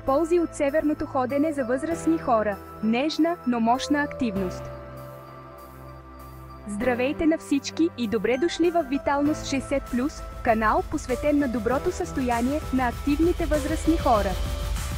Ползи от северното ходене за възрастни хора. Нежна, но мощна активност. Здравейте на всички и добре дошли в Виталност 60+, канал посветен на доброто състояние на активните възрастни хора.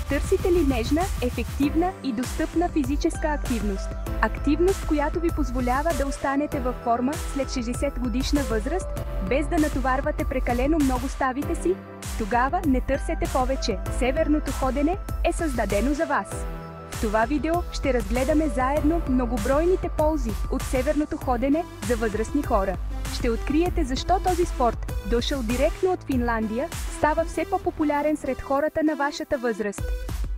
Търсите ли нежна, ефективна и достъпна физическа активност? Активност, която ви позволява да останете във форма след 60 годишна възраст, без да натоварвате прекалено много ставите си? Тогава не търсете повече. Северното ходене е създадено за вас. В това видео ще разгледаме заедно многобройните ползи от северното ходене за възрастни хора. Ще откриете защо този спорт, дошъл директно от Финландия, става все по-популярен сред хората на вашата възраст.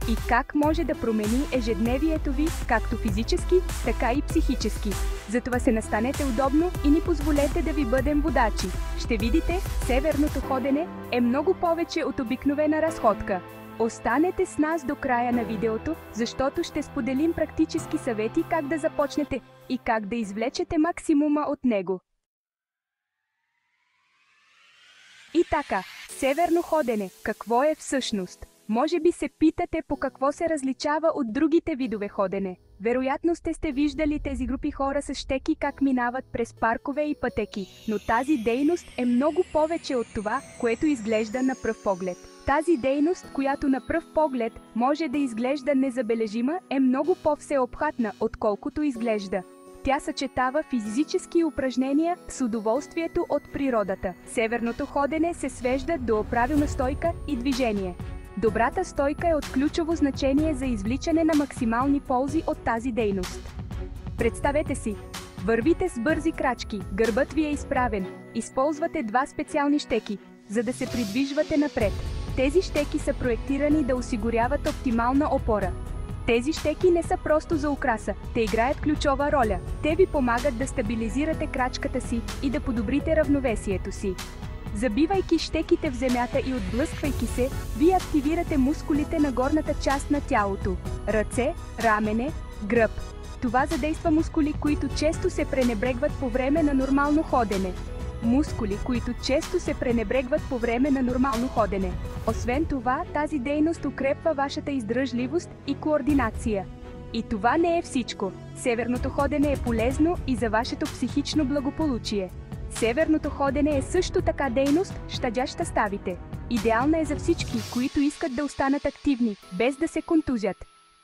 И как може да промени ежедневието ви, както физически, така и психически. Затова се настанете удобно и ни позволете да ви бъдем водачи. Ще видите, северното ходене е много повече от обикновена разходка. Останете с нас до края на видеото, защото ще споделим практически съвети как да започнете и как да извлечете максимума от него. И така, северно ходене, какво е всъщност? Може би се питате по какво се различава от другите видове ходене. Вероятно сте виждали тези групи хора с щеки как минават през паркове и пътеки, но тази дейност е много повече от това, което изглежда на пръв поглед. Тази дейност, която на пръв поглед може да изглежда незабележима, е много по-всеобхватна, отколкото изглежда. Тя съчетава физически упражнения с удоволствието от природата. Северното ходене се свежда до правилна стойка и движение. Добрата стойка е от ключово значение за извличане на максимални ползи от тази дейност. Представете си, вървите с бързи крачки, гърбът ви е изправен, използвате два специални щеки, за да се придвижвате напред. Тези щеки са проектирани да осигуряват оптимална опора. Тези щеки не са просто за украса, те играят ключова роля. Те ви помагат да стабилизирате крачката си и да подобрите равновесието си. Забивайки щеките в земята и отблъсквайки се, вие активирате мускулите на горната част на тялото – ръце, рамене, гръб. Това задейства мускули, които често се пренебрегват по време на нормално ходене. Освен това, тази дейност укрепва вашата издръжливост и координация. И това не е всичко. Северното ходене е полезно и за вашето психично благополучие. Северното ходене е също така дейност, щадяща ставите. Идеална е за всички, които искат да останат активни, без да се контузят.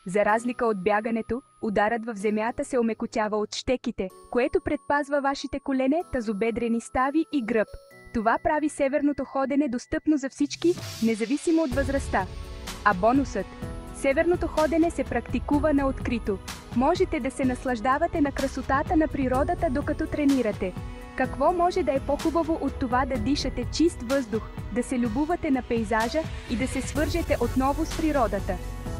За разлика от бягането, ударът в земята се омекотява от щеките, което предпазва вашите колене, тазобедрени стави и гръб. Това прави северното ходене достъпно за всички, независимо от възрастта. А бонусът? Северното ходене се практикува на открито. Можете да се наслаждавате на красотата на природата, докато тренирате. Какво може да е по-хубаво от това да дишате чист въздух, да се любувате на пейзажа и да се свържете отново с природата?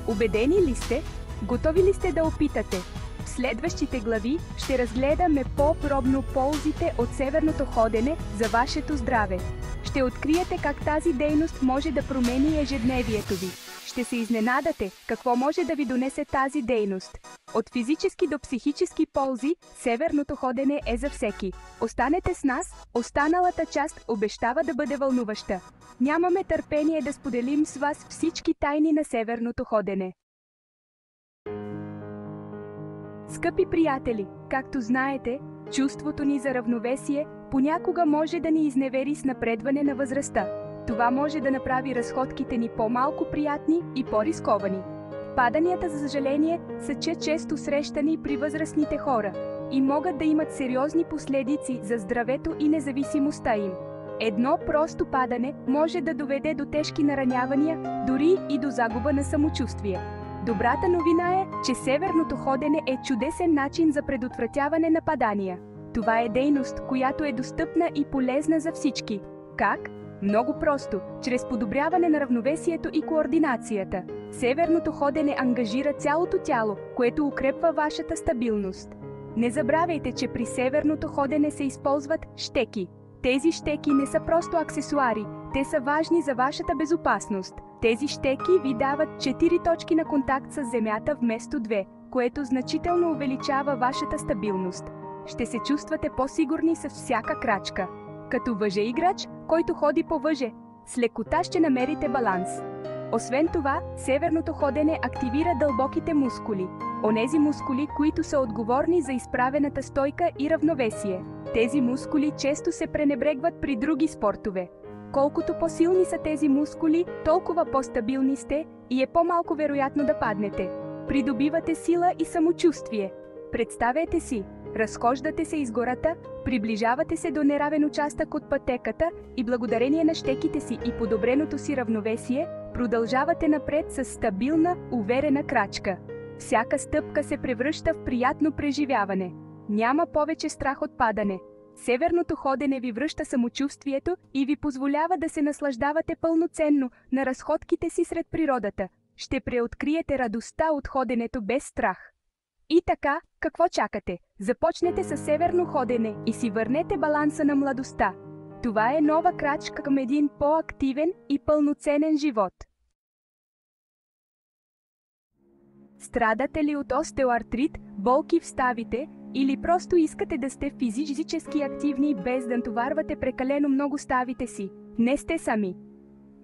Убедени ли сте? Готови ли сте да опитате? В следващите глави ще разгледаме по-подробно ползите от северното ходене за вашето здраве. Ще откриете как тази дейност може да промени ежедневието ви. Ще се изненадате какво може да ви донесе тази дейност. От физически до психически ползи, северното ходене е за всеки. Останете с нас, останалата част обещава да бъде вълнуваща. Нямаме търпение да споделим с вас всички тайни на северното ходене. Скъпи приятели, както знаете, чувството ни за равновесие понякога може да ни изневери с напредване на възрастта. Това може да направи разходките ни по-малко приятни и по-рисковани. Паданията, за съжаление, са често срещани при възрастните хора и могат да имат сериозни последици за здравето и независимостта им. Едно просто падане може да доведе до тежки наранявания, дори и до загуба на самочувствие. Добрата новина е, че северното ходене е чудесен начин за предотвратяване на падания. Това е дейност, която е достъпна и полезна за всички. Как? Много просто, чрез подобряване на равновесието и координацията. Северното ходене ангажира цялото тяло, което укрепва вашата стабилност. Не забравяйте, че при северното ходене се използват щеки. Тези щеки не са просто аксесуари, те са важни за вашата безопасност. Тези щеки ви дават 4 точки на контакт с земята вместо 2, което значително увеличава вашата стабилност. Ще се чувствате по-сигурни с всяка крачка. Като въже-играч, който ходи по въже, с лекота ще намерите баланс. Освен това, северното ходене активира дълбоките мускули. Онези мускули, които са отговорни за изправената стойка и равновесие. Тези мускули често се пренебрегват при други спортове. Колкото по-силни са тези мускули, толкова по-стабилни сте и е по-малко вероятно да паднете. Придобивате сила и самочувствие. Представете си, разхождате се из гората, приближавате се до неравен участък от пътеката и благодарение на щеките си и подобреното си равновесие, продължавате напред с стабилна, уверена крачка. Всяка стъпка се превръща в приятно преживяване. Няма повече страх от падане. Северното ходене ви връща самочувствието и ви позволява да се наслаждавате пълноценно на разходките си сред природата. Ще преоткриете радостта от ходенето без страх. И така, какво чакате? Започнете със северно ходене и си върнете баланса на младостта. Това е нова крачка към един по-активен и пълноценен живот. Страдате ли от остеоартрит, болки в ставите или просто искате да сте физически активни без да натоварвате прекалено много ставите си? Не сте сами.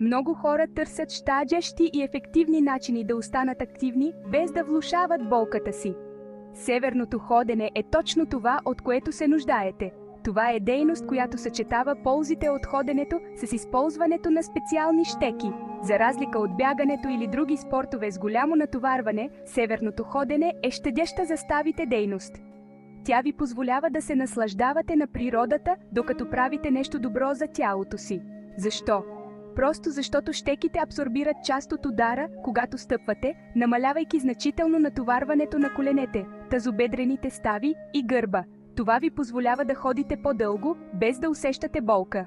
Много хора търсят щадящи и ефективни начини да останат активни, без да влошават болката си. Северното ходене е точно това, от което се нуждаете. Това е дейност, която съчетава ползите от ходенето с използването на специални щеки. За разлика от бягането или други спортове с голямо натоварване, северното ходене е щадяща за ставите дейност. Тя ви позволява да се наслаждавате на природата, докато правите нещо добро за тялото си. Защо? Просто защото щеките абсорбират част от удара, когато стъпвате, намалявайки значително натоварването на коленете, тазобедрените стави и гърба. Това ви позволява да ходите по-дълго, без да усещате болка.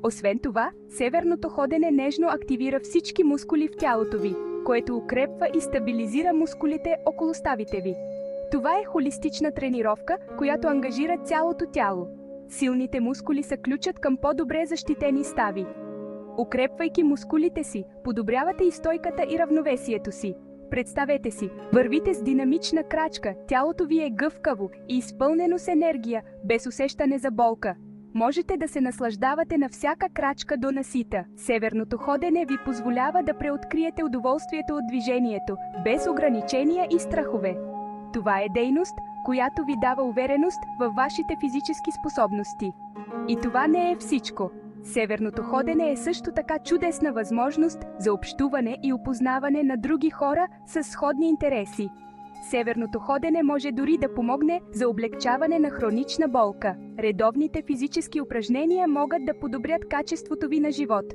Освен това, северното ходене нежно активира всички мускули в тялото ви, което укрепва и стабилизира мускулите около ставите ви. Това е холистична тренировка, която ангажира цялото тяло. Силните мускули са ключът към по-добре защитени стави. Укрепвайки мускулите си, подобрявате и стойката и равновесието си. Представете си, вървите с динамична крачка, тялото ви е гъвкаво и изпълнено с енергия, без усещане за болка. Можете да се наслаждавате на всяка крачка до насита. Северното ходене ви позволява да преоткриете удоволствието от движението, без ограничения и страхове. Това е дейност, която ви дава увереност във вашите физически способности. И това не е всичко. Северното ходене е също така чудесна възможност за общуване и опознаване на други хора с сходни интереси. Северното ходене може дори да помогне за облегчаване на хронична болка. Редовните физически упражнения могат да подобрят качеството ви на живот.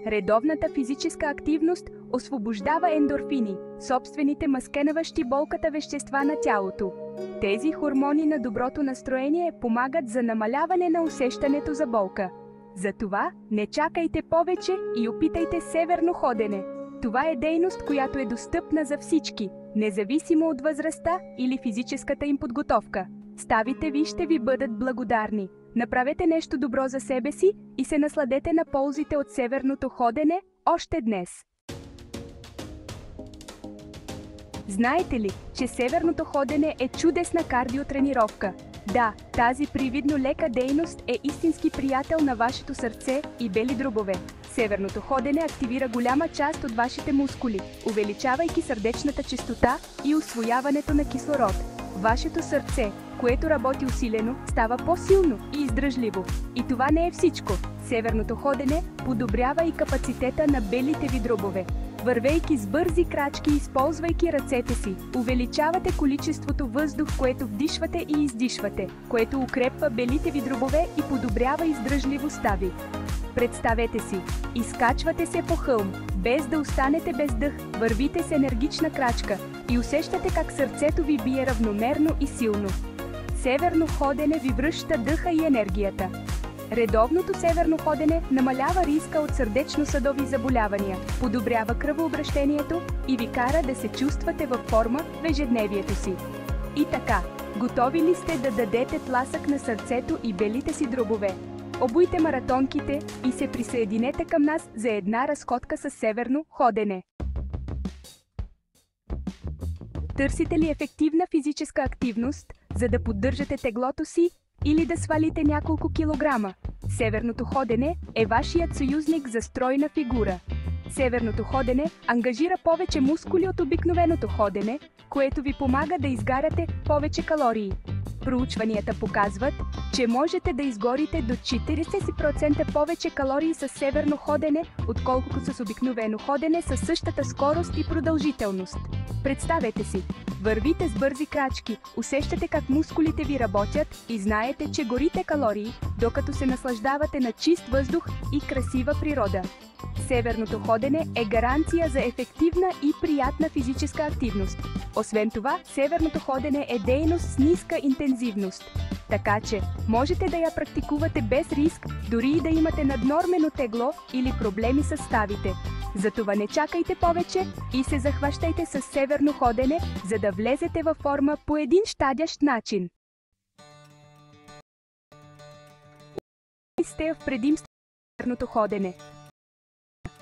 Редовната физическа активност освобождава ендорфини, собствените маскенаващи болката вещества на тялото. Тези хормони на доброто настроение помагат за намаляване на усещането за болка. Затова не чакайте повече и опитайте северно ходене. Това е дейност, която е достъпна за всички, независимо от възрастта или физическата им подготовка. Ставите ви ще ви бъдат благодарни. Направете нещо добро за себе си и се насладете на ползите от северното ходене още днес. Знаете ли, че северното ходене е чудесна кардиотренировка? Да, тази привидно лека дейност е истински приятел на вашето сърце и бели дробове. Северното ходене активира голяма част от вашите мускули, увеличавайки сърдечната честота и усвояването на кислород. Вашето сърце, което работи усилено, става по-силно и издръжливо. И това не е всичко. Северното ходене подобрява и капацитета на белите ви дробове. Вървейки с бързи крачки и използвайки ръцете си, увеличавате количеството въздух, което вдишвате и издишвате, което укрепва белите ви дробове и подобрява издръжливостта ви. Представете си, изкачвате се по хълм, без да останете без дъх, вървите с енергична крачка и усещате как сърцето ви бие равномерно и силно. Северно ходене ви връща дъха и енергията. Редовното северно ходене намалява риска от сърдечно-съдови заболявания, подобрява кръвообращението и ви кара да се чувствате във форма в ежедневието си. И така, готови ли сте да дадете тласък на сърцето и белите си дробове? Обуйте маратонките и се присъединете към нас за една разходка с северно ходене. Търсите ли ефективна физическа активност, за да поддържате теглото си или да свалите няколко килограма? Северното ходене е вашият съюзник за стройна фигура. Северното ходене ангажира повече мускули от обикновеното ходене, което ви помага да изгаряте повече калории. Проучванията показват, че можете да изгорите до 40% повече калории с северно ходене, отколкото с обикновено ходене със същата скорост и продължителност. Представете си, вървите с бързи крачки, усещате как мускулите ви работят и знаете, че горите калории, докато се наслаждавате на чист въздух и красива природа. Северното ходене е гаранция за ефективна и приятна физическа активност. Освен това, северното ходене е дейност с ниска интензивност. Така че, можете да я практикувате без риск, дори и да имате наднормено тегло или проблеми с ставите. Затова не чакайте повече и се захващайте с северно ходене, за да влезете във форма по един щадящ начин. Сте в предимство на северното ходене.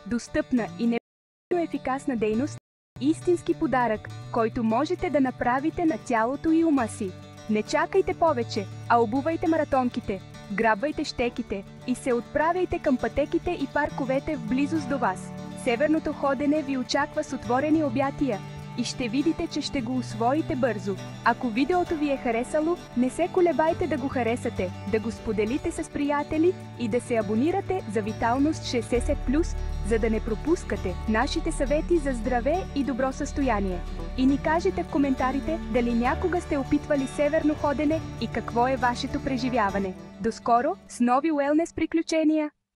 Достъпна и невероятно ефикасна дейност, истински подарък, който можете да направите на тялото и ума си. Не чакайте повече, а обувайте маратонките, грабвайте щеките и се отправяйте към пътеките и парковете в близост до вас. Северното ходене ви очаква с отворени обятия и ще видите, че ще го усвоите бързо. Ако видеото ви е харесало, не се колебайте да го харесате, да го споделите с приятели и да се абонирате за Виталност 60+, за да не пропускате нашите съвети за здраве и добро състояние. И ни кажете в коментарите дали някога сте опитвали северно ходене и какво е вашето преживяване. До скоро с нови уелнес приключения!